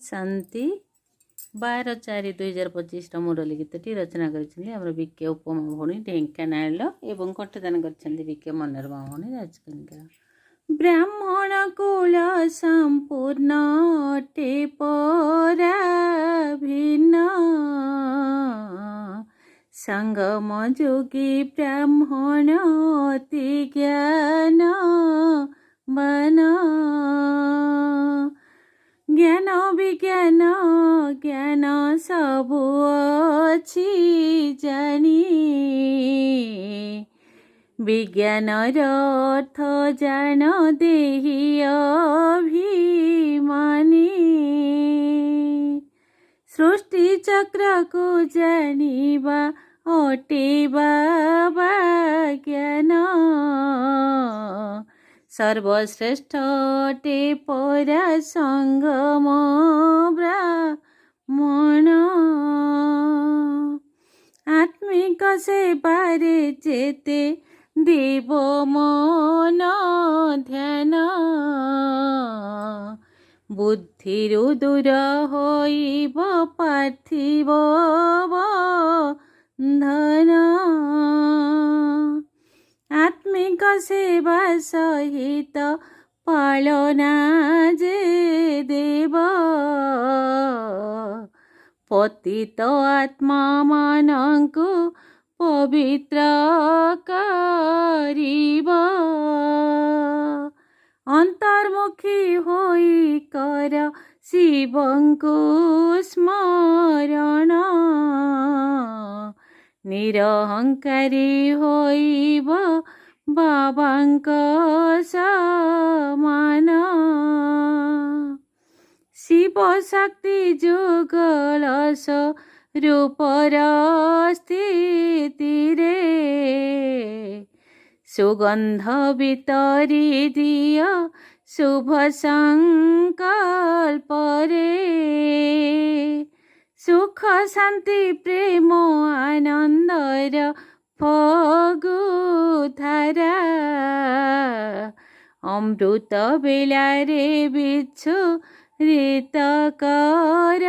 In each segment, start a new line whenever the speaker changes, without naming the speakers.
शांति 12/4/2025 मुरली गीतटी रचना कर विके उपमा भौणी ढेंकानाल एवं कंठदान कर विके मनोरमा भौणी राजकनिका। ब्राह्मण कुल संपूर्ण अटे परा भिन्न संगम जोगी ब्राह्मण अति ज्ञान बना ज्ञान विज्ञान ज्ञान सबु अछि जानी विज्ञान अर्थ जान देहि अभिमानी सृष्टि चक्र को जानिबा अटे बाबा ज्ञान सर्वश्रेष्ठ अटे परा संगम ब्राह्मण आत्मिक सेवारे जेते देव मन ध्यान बुद्धिरु दूर होइब पार्थिव बन्धन आत्मिक सेवा सहित पालना जे देव पतित आत्मा मानंकु पवित्र करिब अंतर्मुखी होई कर शिवंकु स्मरण निरहंकारी होइब बाबांक समान शिव शक्ति जुगलस रूपर स्थितिरे सुगंध वितरी दिय शुभ संकल्प रे सुख शांति प्रेम आनंदर फगुधारा अमृत बेलारे बिच्छु ऋत कर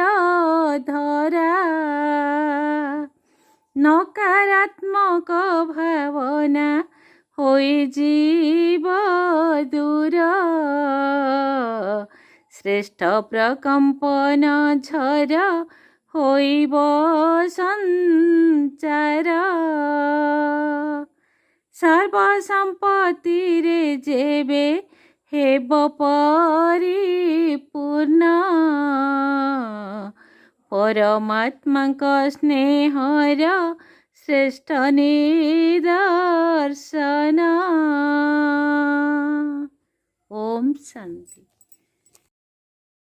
धरा नकारात्मक भावना होई जीव दूर श्रेष्ठ प्रकंपन झर होइब संचार सर्वसंपत्ति रे जेबे हेब परिपूर्ण परमात्माक स्नेहर श्रेष्ठ निदर्शन। ओम शांति।